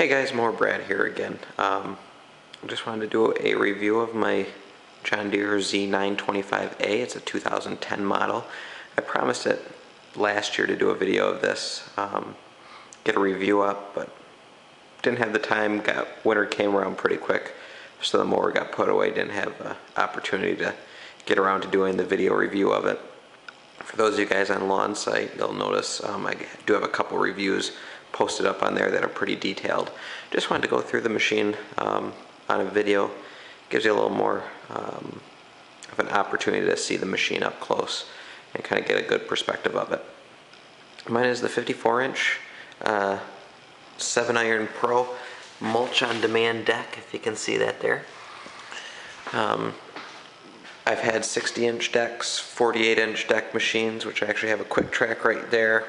Hey guys, more Brad here again. Just wanted to do a review of my John Deere Z925A. It's a 2010 model. I promised it last year to do a video of this, get a review up, but didn't have the time. Winter came around pretty quick, so the mower got put away. Didn't have an opportunity to get around to doing the video review of it. For those of you guys on Lawn Site, you'll notice I do have a couple reviews posted up on there that are pretty detailed. Just wanted to go through the machine on a video. Gives you a little more of an opportunity to see the machine up close and kind of get a good perspective of it. Mine is the 54-inch 7-iron Pro mulch on demand deck, if you can see that there. I've had 60-inch decks, 48-inch deck machines, which I actually have a quick track right there.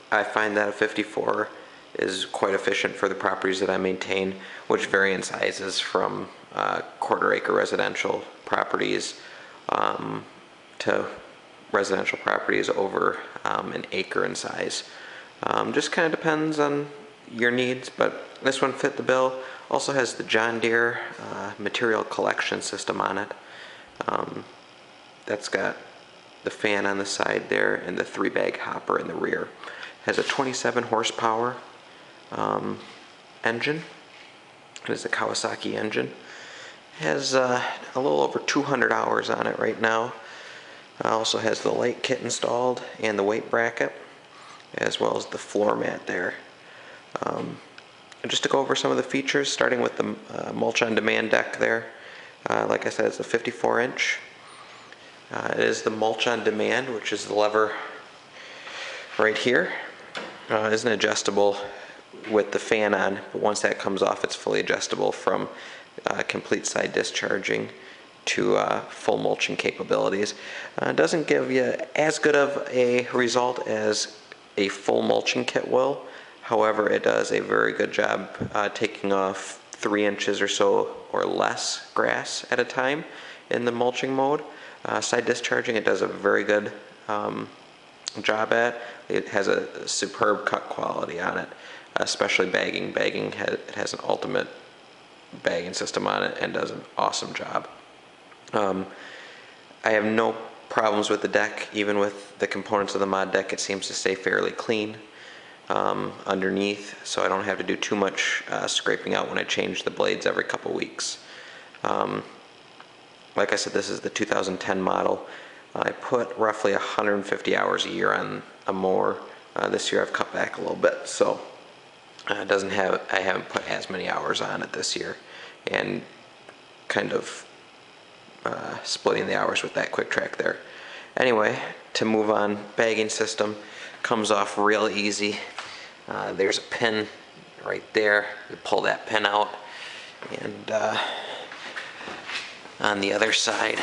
I find that a 54 is quite efficient for the properties that I maintain, which vary in sizes from quarter-acre residential properties to residential properties over an acre in size. Just kind of depends on your needs, but this one fit the bill. Also has the John Deere material collection system on it. That's got the fan on the side there and the 3-bag hopper in the rear. Has a 27 horsepower engine. It is a Kawasaki engine. Has a little over 200 hours on it right now. Also has the light kit installed and the weight bracket, as well as the floor mat there. Just to go over some of the features, starting with the mulch on demand deck there. Like I said, it's a 54-inch. It is the mulch on demand, which is the lever right here. It isn't adjustable with the fan on, but once that comes off, it's fully adjustable from complete side discharging to full mulching capabilities. It doesn't give you as good of a result as a full mulching kit will. However, it does a very good job taking off 3 inches or so or less grass at a time in the mulching mode. Side discharging, it does a very good job at. It has a superb cut quality on it, especially bagging. It has an ultimate bagging system on it and does an awesome job. I have no problems with the deck. Even with the components of the mod deck, it seems to stay fairly clean underneath, so I don't have to do too much scraping out when I change the blades every couple weeks. Like I said, this is the 2010 model. I put roughly 150 hours a year on a mower. This year I've cut back a little bit, so I haven't put as many hours on it this year, and kind of splitting the hours with that quick track there. Anyway, to move on, bagging system comes off real easy. There's a pin right there. You pull that pin out, and on the other side,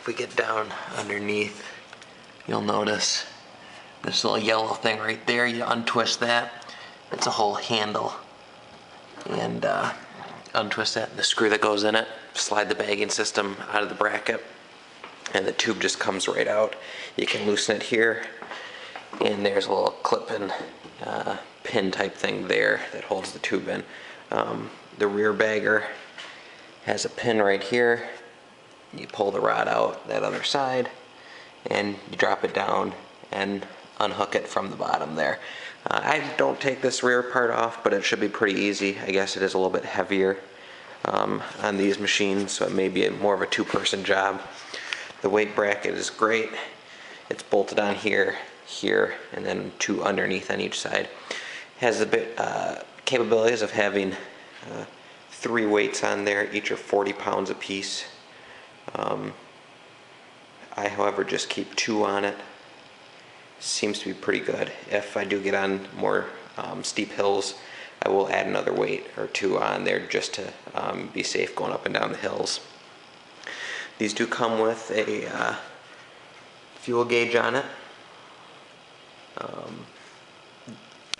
if we get down underneath, you'll notice this little yellow thing right there. You untwist that. It's a whole handle, and untwist that, and the screw that goes in it. Slide the bagging system out of the bracket, and the tube just comes right out. You can loosen it here, and there's a little clip-in pin type thing there that holds the tube in. The rear bagger has a pin right here. You pull the rod out that other side, and you drop it down and unhook it from the bottom there. I don't take this rear part off, but it should be pretty easy. I guess it is a little bit heavier on these machines, so it may be more of a two-person job. The weight bracket is great. It's bolted on here, and then 2 underneath on each side. Has the capabilities of having 3 weights on there. Each are 40 pounds apiece. I, however, just keep 2 on it. Seems to be pretty good. If I do get on more steep hills, I will add another weight or 2 on there just to be safe going up and down the hills. These do come with a fuel gauge on it.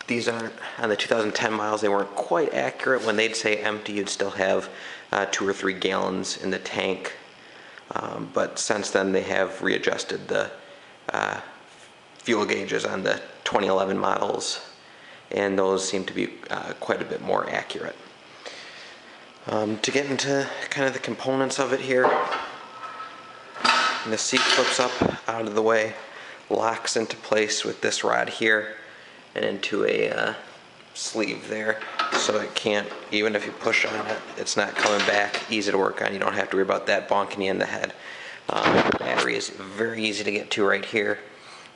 These aren't, on the 2010 miles, they weren't quite accurate. When they'd say empty, you'd still have 2 or 3 gallons in the tank. But since then, they have readjusted the fuel gauges on the 2011 models and those seem to be quite a bit more accurate. To get into kind of the components of it here, the seat flips up out of the way, locks into place with this rod here and into a sleeve there, so it can't, even if you push on it, it's not coming back. Easy to work on. You don't have to worry about that bonking you in the head. The battery is very easy to get to right here.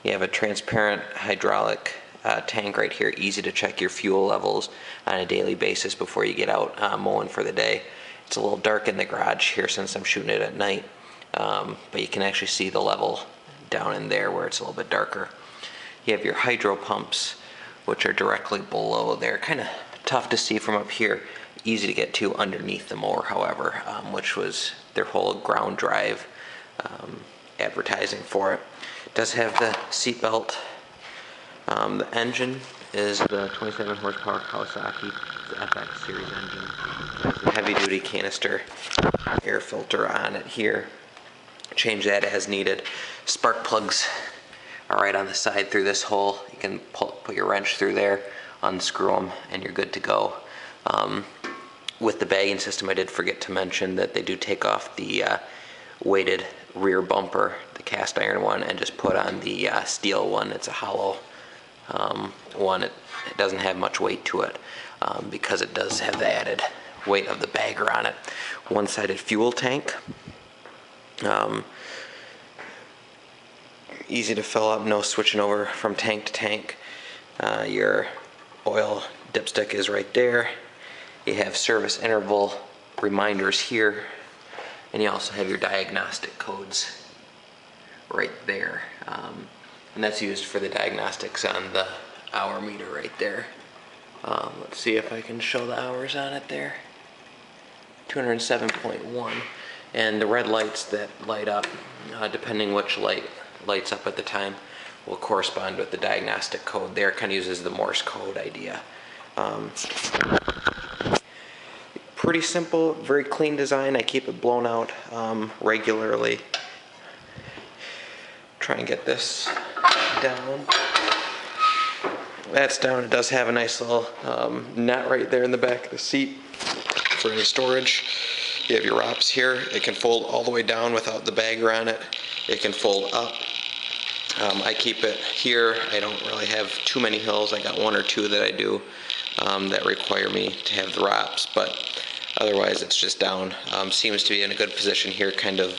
You have a transparent hydraulic tank right here, easy to check your fuel levels on a daily basis before you get out mowing for the day. It's a little dark in the garage here since I'm shooting it at night, but you can actually see the level down in there where it's a little bit darker. You have your hydro pumps, which are directly below there. Kind of tough to see from up here, easy to get to underneath the mower, however, which was their whole ground drive advertising for it. It does have the seat belt. The engine is the 27 horsepower Kawasaki FX series engine. It has a heavy duty canister air filter on it here. Change that as needed. Spark plugs are right on the side through this hole. You can put your wrench through there, unscrew them, and you're good to go. With the bagging system, I did forget to mention that they do take off the weighted rear bumper, the cast iron one, and just put on the steel one. It's a hollow one. It doesn't have much weight to it because it does have the added weight of the bagger on it. One-sided fuel tank. Easy to fill up, no switching over from tank to tank. Your oil dipstick is right there. You have service interval reminders here, and you also have your diagnostic codes right there. And that's used for the diagnostics on the hour meter right there. Let's see if I can show the hours on it there. 207.1. And the red lights that light up, depending which light lights up at the time, will correspond with the diagnostic code there. Kind of uses the Morse code idea. Pretty simple, very clean design. I keep it blown out regularly. Try and get this down. That's down. It does have a nice little net right there in the back of the seat for any storage. You have your ROPS here. It can fold all the way down without the bagger on it. It can fold up. I keep it here. I don't really have too many hills. I got one or two that I do that require me to have the ROPS, but otherwise it's just down. Seems to be in a good position here, kind of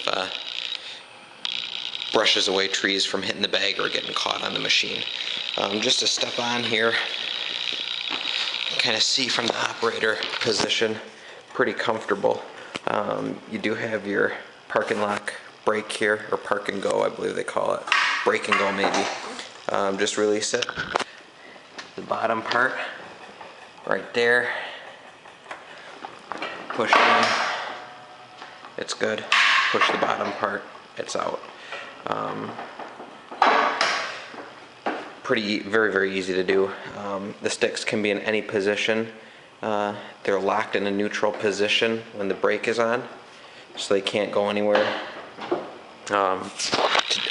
brushes away trees from hitting the bagger or getting caught on the machine. Just to step on here, kind of see from the operator position, pretty comfortable. You do have your park and lock brake here, or park and go I believe they call it, brake and go maybe. Just release it. The bottom part right there, push in, it's good. Push the bottom part, it's out. Very easy to do. The sticks can be in any position. They're locked in a neutral position when the brake is on, so they can't go anywhere. To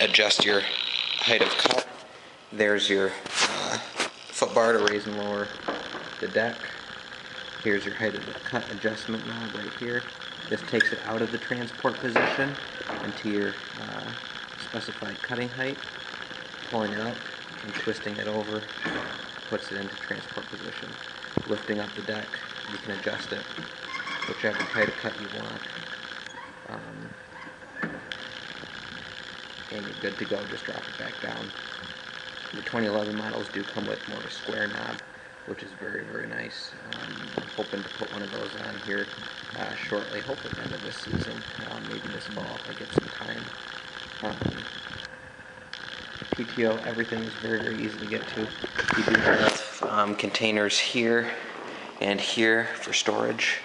adjust your height of cut, there's your foot bar to raise and lower the deck. Here's your height of the cut adjustment knob right here. This takes it out of the transport position into your specified cutting height. Pulling it up and twisting it over puts it into transport position. Lifting up the deck, you can adjust it whichever height of cut you want. And you're good to go. Just drop it back down. The 2011 models do come with more of a square knob, which is very nice. I'm hoping to put one of those on here shortly, hopefully at the end of this season, maybe this fall if I get some time. PTO, everything is very easy to get to. You do have containers here and here for storage,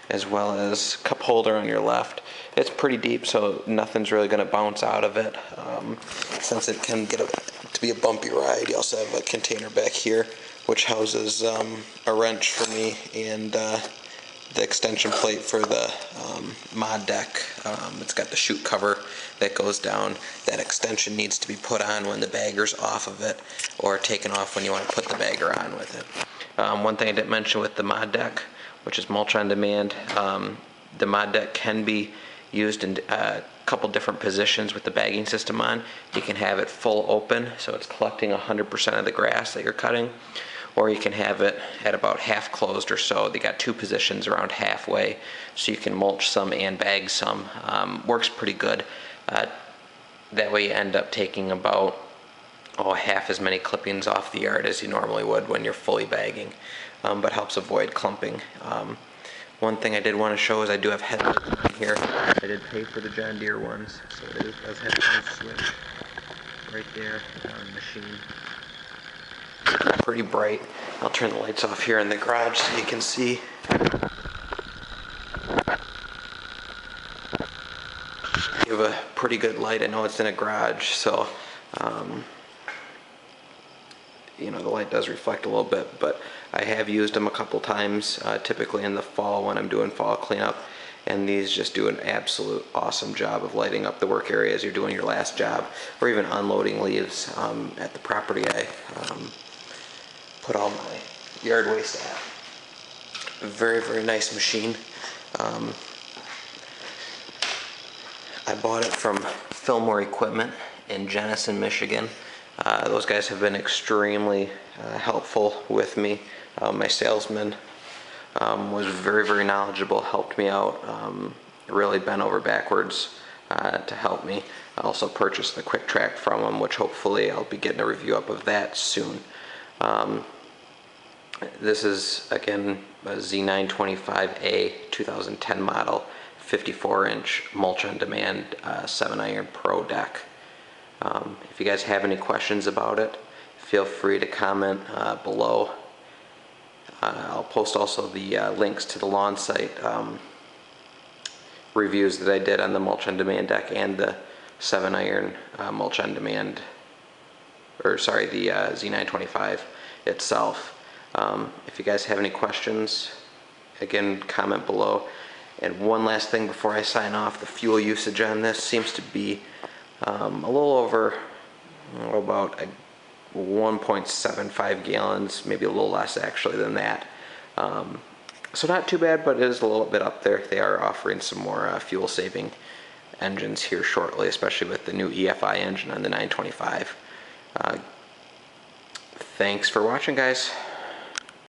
as well as cup holder on your left. It's pretty deep, so nothing's really going to bounce out of it. Since it can get to be a bumpy ride, you also have a container back here, which houses a wrench for me and the extension plate for the mod deck. It's got the chute cover that goes down. That extension needs to be put on when the bagger's off of it, or taken off when you want to put the bagger on with it. One thing I didn't mention with the mod deck, which is mulch on demand, the mod deck can be used in a couple different positions with the bagging system on. You can have it full open, so it's collecting 100% of the grass that you're cutting, or you can have it at about half closed or so. They got two positions around halfway, so you can mulch some and bag some. Works pretty good. That way you end up taking about half as many clippings off the yard as you normally would when you're fully bagging, but helps avoid clumping. One thing I did want to show is I do have headlights on here. I did pay for the John Deere ones, so it does have a switch right there on the machine. Pretty bright. I'll turn the lights off here in the garage so you can see. You have a pretty good light. I know it's in a garage, so you know, the light does reflect a little bit, but I have used them a couple times, typically in the fall when I'm doing fall cleanup, and these just do an absolute awesome job of lighting up the work area as you're doing your last job, or even unloading leaves at the property I put all my yard waste at. Very, very nice machine. I bought it from Fillmore Equipment in Jenison, Michigan. Those guys have been extremely helpful with me. My salesman was very, very knowledgeable, helped me out, really bent over backwards to help me. I also purchased the Quick Track from them, which hopefully I'll be getting a review up of that soon. This is, again, a Z925A 2010 model, 54-inch mulch on demand 7-iron Pro deck. If you guys have any questions about it, feel free to comment below. I'll post also the links to the lawn site reviews that I did on the mulch on demand deck and the 7-iron mulch on demand, or sorry, the Z925 itself. If you guys have any questions, again, comment below. And one last thing before I sign off, the fuel usage on this seems to be a little over about 1.75 gallons, maybe a little less actually than that. So not too bad, but it is a little bit up there. They are offering some more fuel saving engines here shortly, especially with the new EFI engine on the 925. Thanks for watching, guys.